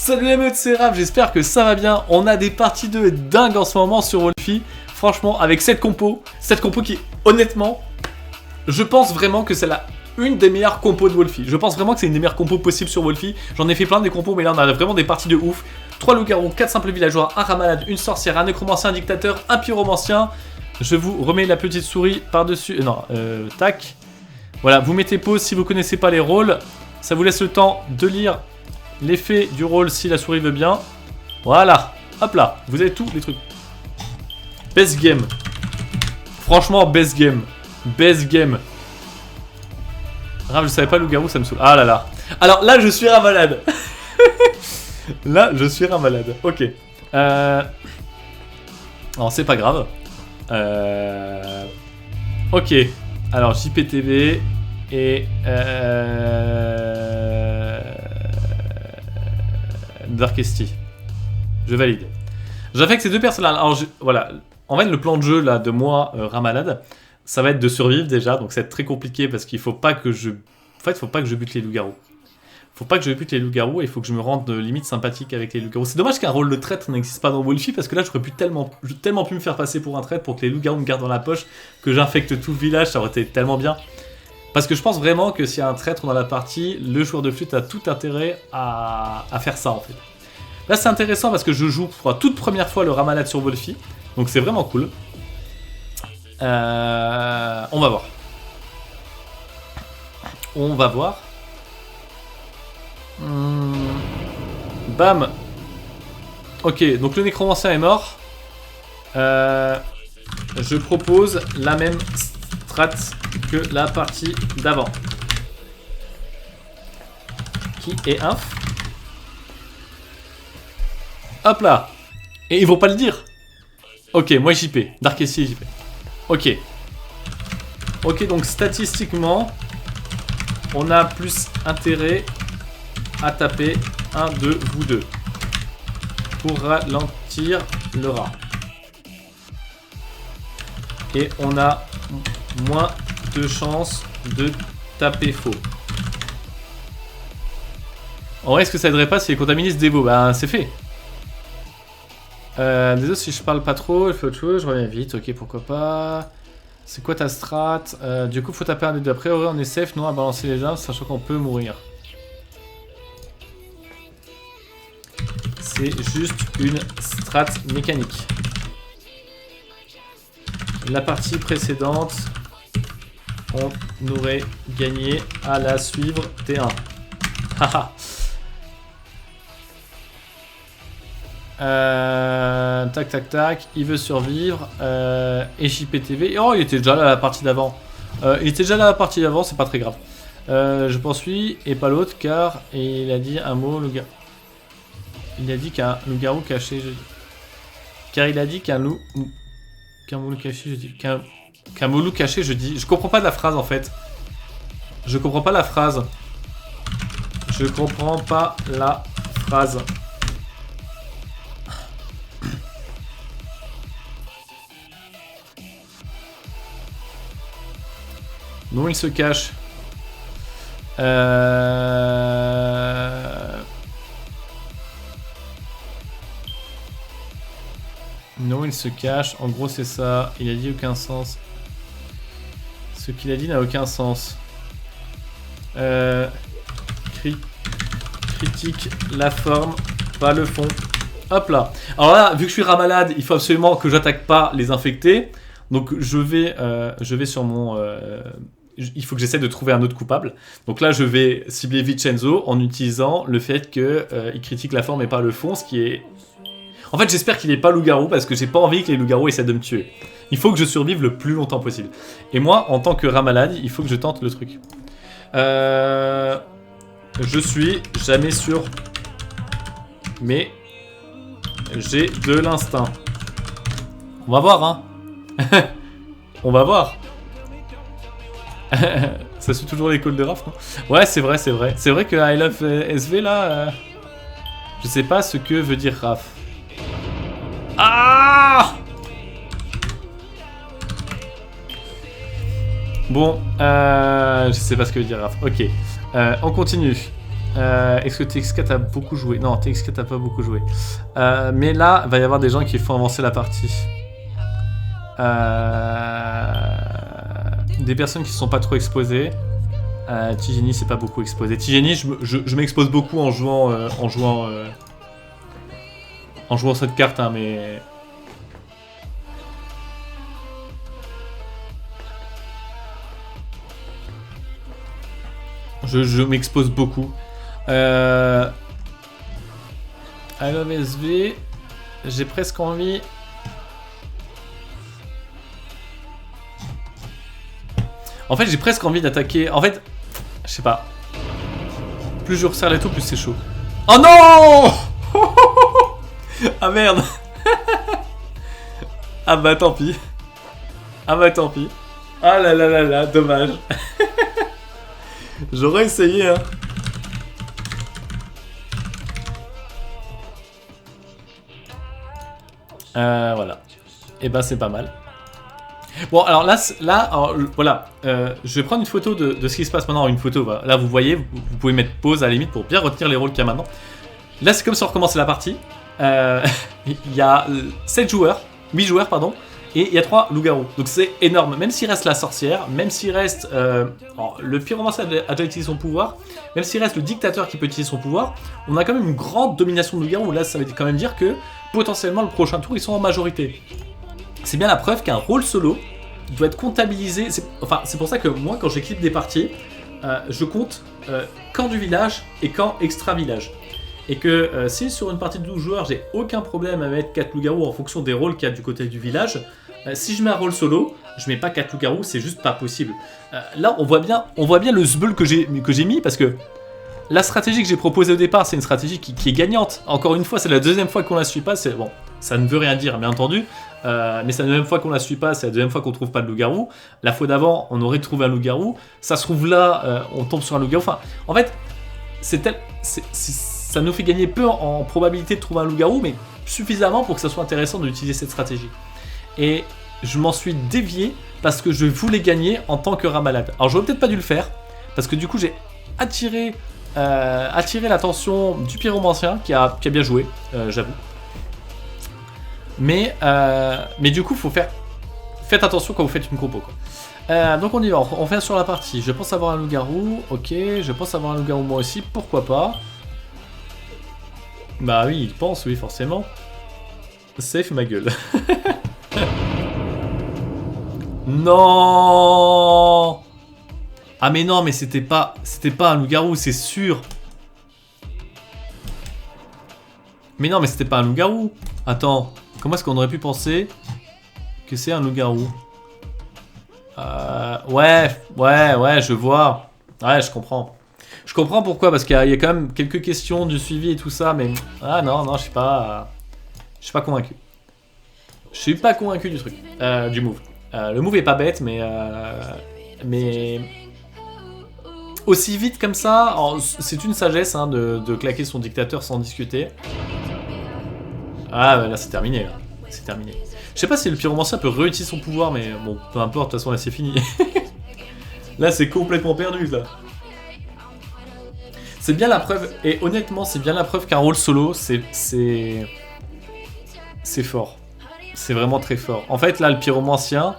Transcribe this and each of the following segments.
Salut les meutes, c'est Raph, j'espère que ça va bien. On a des parties de dingue en ce moment sur Wolfie. Franchement, avec cette compo qui, honnêtement, je pense vraiment que c'est une des meilleures compos de Wolfie. Je pense vraiment que c'est une des meilleures compos possibles sur Wolfie. J'en ai fait plein des compos, mais là on a vraiment des parties de ouf. 3 loups-garous, 4 simples villageois, un rat malade, une sorcière, un nécromancien, un dictateur, un pyromancien. Je vous remets la petite souris par-dessus. Tac. Voilà, vous mettez pause si vous connaissez pas les rôles. Ça vous laisse le temps de lire l'effet du rôle si la souris veut bien. Voilà. Hop là. Vous avez tous les trucs. Best game. Franchement, best game. Best game. Grave, je savais pas loup-garou, ça me saoule. Ah là là. Alors là, je suis un malade. Là, je suis un malade. Ok. Non, c'est pas grave. Ok. Alors, JPTV et Darkesty. Je valide. J'affecte ces deux personnages. Alors, voilà. En fait, le plan de jeu là de moi, Ramalade, ça va être de survivre déjà. Donc, ça va être très compliqué parce qu'il faut pas que je. En fait, il faut pas que je bute les loups-garous. Faut pas que je bute les loups-garous et il faut que je me rende limite sympathique avec les loups-garous. C'est dommage qu'un rôle de traître n'existe pas dans Wolfie parce que là, j'aurais pu tellement pu me faire passer pour un traître pour que les loups-garous me gardent dans la poche, que j'infecte tout le village, ça aurait été tellement bien. Parce que je pense vraiment que s'il y a un traître dans la partie, le joueur de flûte a tout intérêt à faire ça en fait. Là c'est intéressant parce que je joue pour la toute première fois le Ramalade sur Wolfie, donc c'est vraiment cool. On va voir. On va voir. Bam. Ok, donc le nécromancien est mort. Je propose la même strat que la partie d'avant. Qui est inf. Hop là. Et ils vont pas le dire. Ok, moi JP. Darkesty et JP. Ok. Ok, donc statistiquement, on a plus intérêt à taper un de vous deux pour ralentir le rat. Et on a moins de chances de taper faux. En vrai, est-ce que ça aiderait pas si les contaministes dévo? Bah, c'est fait. Désolé si je parle pas trop, je fais autre chose, je reviens vite, ok, pourquoi pas. C'est quoi ta strat? Du coup, faut taper un des deux. Après, on est safe, non, à balancer les armes, sachant qu'on peut mourir. C'est juste une strat mécanique. La partie précédente, on aurait gagné à la suivre T1. Haha. Tac tac tac, il veut survivre. Et JPTV. Oh, il était déjà là à la partie d'avant. C'est pas très grave. Je poursuis et pas l'autre car il a dit un mot, le gars. Il a dit qu'un loup-garou caché, je dis. Car il a dit qu'un loup. Qu'un moulou caché, je dis. Qu'un moulou caché, je dis. Je comprends pas la phrase en fait. Je comprends pas la phrase. Je comprends pas la phrase. Non, il se cache. Non, il se cache. En gros, c'est ça. Il a dit aucun sens. Ce qu'il a dit n'a aucun sens. Critique la forme, pas le fond. Hop là. Alors là, vu que je suis Ramalade, il faut absolument que j'attaque pas les infectés. Donc je vais sur mon... il faut que j'essaie de trouver un autre coupable. Donc là, je vais cibler Vincenzo en utilisant le fait qu'il critique la forme et pas le fond, ce qui est... En fait, j'espère qu'il n'est pas loup-garou parce que j'ai pas envie que les loups-garous essaient de me tuer. Il faut que je survive le plus longtemps possible. Et moi, en tant que Ramalade, il faut que je tente le truc. Je suis jamais sûr, mais j'ai de l'instinct. On va voir, hein. On va voir. Ça suit toujours l'école de Raph, non? Ouais, c'est vrai, c'est vrai. C'est vrai que I Love SV, là... je sais pas ce que veut dire Raph. Ah! Bon, je sais pas ce que veut dire Raph. Ok, on continue. Est-ce que TX4 a beaucoup joué? Non, TX4 a pas beaucoup joué. Mais là, il va y avoir des gens qui font avancer la partie. Des personnes qui ne sont pas trop exposées. Tigeni, c'est pas beaucoup exposé. Tigeni, je m'expose beaucoup en jouant cette carte, hein, mais... Je m'expose beaucoup. I love SV. J'ai presque envie. En fait, j'ai presque envie d'attaquer. En fait, je sais pas. Plus je resserre les taux, plus c'est chaud. Oh non! Ah merde! Ah bah tant pis. Ah bah tant pis. Ah là là là là, dommage. J'aurais essayé, hein. Voilà. Et ben c'est pas mal. Bon, alors là alors, voilà. Je vais prendre une photo de ce qui se passe maintenant. Une photo, voilà. Là vous voyez, vous pouvez mettre pause à la limite pour bien retenir les rôles qu'il y a maintenant. Là c'est comme si on recommençait la partie. Il y a 7 joueurs, 8 joueurs pardon. Et il y a 3 loups-garous. Donc c'est énorme. Même s'il reste la sorcière, même s'il reste le pyromancien a déjà utilisé son pouvoir, même s'il reste le dictateur qui peut utiliser son pouvoir, on a quand même une grande domination de loups-garous. Là, ça veut quand même dire que potentiellement le prochain tour, ils sont en majorité. C'est bien la preuve qu'un rôle solo doit être comptabilisé. C'est pour ça que moi, quand j'équipe des parties, je compte camp du village et camp extra-village. Et que si sur une partie de 12 joueurs, j'ai aucun problème à mettre 4 loups-garous en fonction des rôles qu'il y a du côté du village, si je mets un rôle solo, je mets pas 4 loups-garous, c'est juste pas possible. Là, on voit bien le zbeul que j'ai mis, parce que la stratégie que j'ai proposée au départ, c'est une stratégie qui est gagnante. Encore une fois, c'est la deuxième fois qu'on la suit pas, bon, ça ne veut rien dire, bien entendu, mais c'est la deuxième fois qu'on la suit pas, c'est la deuxième fois qu'on trouve pas de loup-garou. La fois d'avant, on aurait trouvé un loup-garou, ça se trouve là, on tombe sur un loup-garou. Enfin, en fait, ça nous fait gagner peu en probabilité de trouver un loup-garou, mais suffisamment pour que ça soit intéressant d'utiliser cette stratégie. Et je m'en suis dévié parce que je voulais gagner en tant que rat malade. Alors j'aurais peut-être pas dû le faire, parce que du coup j'ai attiré l'attention du pyromancien qui a bien joué, j'avoue. Mais du coup faites attention quand vous faites une compo, quoi. Donc on y va, on fait sur la partie. Je pense avoir un loup-garou, ok, je pense avoir un loup-garou moi aussi, pourquoi pas. Bah oui, il pense, oui, forcément. Safe ma gueule. Non. Ah mais non, mais c'était pas un loup-garou, c'est sûr. Mais non, mais c'était pas un loup-garou. Attends, comment est-ce qu'on aurait pu penser que c'est un loup-garou? Ouais, je vois. Ouais, je comprends. Je comprends pourquoi, parce qu'il y a quand même quelques questions du suivi et tout ça, mais... Ah non, je suis pas convaincu. Je suis pas convaincu du truc, du move. Le move est pas bête, mais... Aussi vite comme ça, c'est une sagesse hein, de claquer son dictateur sans discuter. Ah, là c'est terminé, là. C'est terminé. Je sais pas si le pyromancien peut réutiliser son pouvoir, mais bon, peu importe, de toute façon là c'est fini. Là c'est complètement perdu, là. C'est bien la preuve, et honnêtement, c'est bien la preuve qu'un rôle solo, c'est fort. C'est vraiment très fort. En fait, là, le pyromancien,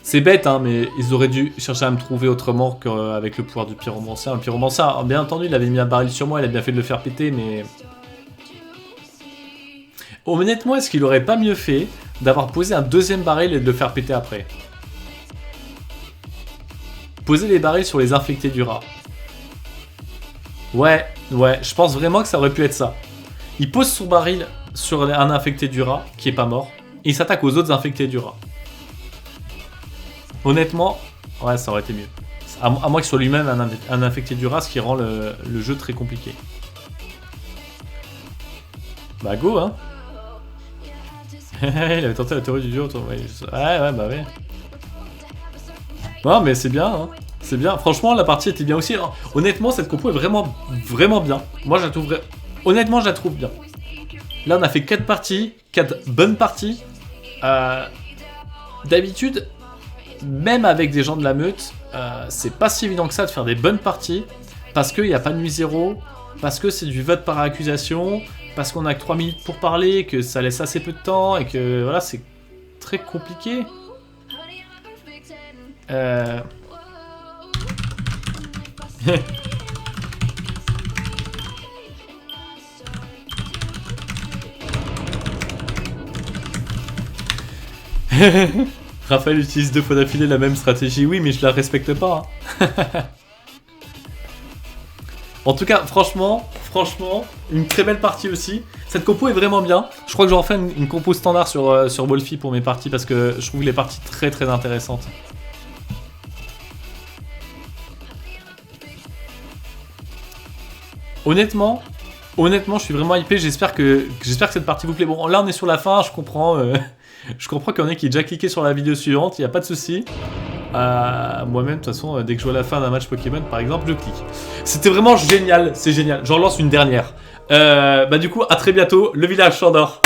c'est bête, hein, mais ils auraient dû chercher à me trouver autrement qu'avec le pouvoir du pyromancien. Le pyromancien, bien entendu, il avait mis un baril sur moi, il a bien fait de le faire péter, mais... Honnêtement, est-ce qu'il aurait pas mieux fait d'avoir posé un deuxième baril et de le faire péter après? Poser les barils sur les infectés du rat. Ouais, je pense vraiment que ça aurait pu être ça. Il pose son baril sur un infecté du rat, qui est pas mort, et il s'attaque aux autres infectés du rat. Honnêtement, ouais, ça aurait été mieux. À moins qu'il soit lui-même un infecté du rat, ce qui rend le jeu très compliqué. Bah go, hein. Il avait tenté la théorie du duo. Ouais, bah ouais. Non, mais c'est bien, hein. C'est bien. Franchement, la partie était bien aussi. Honnêtement, cette compo est vraiment bien. Moi, je la trouve... Honnêtement, je la trouve bien. Là, on a fait 4 parties. 4 bonnes parties. D'habitude, même avec des gens de la meute, c'est pas si évident que ça de faire des bonnes parties. parce qu'il n'y a pas de nuit 0, parce que c'est du vote par accusation, parce qu'on a que 3 minutes pour parler, que ça laisse assez peu de temps, et que voilà, c'est très compliqué. Raphaël utilise 2 fois d'affilée la même stratégie, oui, mais je la respecte pas. Hein. En tout cas, franchement, une très belle partie aussi. Cette compo est vraiment bien. Je crois que j'en fais une compo standard sur Wolfie pour mes parties parce que je trouve les parties très très intéressantes. Honnêtement, je suis vraiment hypé. J'espère que cette partie vous plaît. Bon, là on est sur la fin, je comprends. Je comprends qu'il y en ait qui ait déjà cliqué sur la vidéo suivante, il n'y a pas de souci. Moi-même, de toute façon, dès que je vois la fin d'un match Pokémon, par exemple, je clique. C'était vraiment génial, c'est génial. J'en lance une dernière. Du coup, à très bientôt, le village Chandor.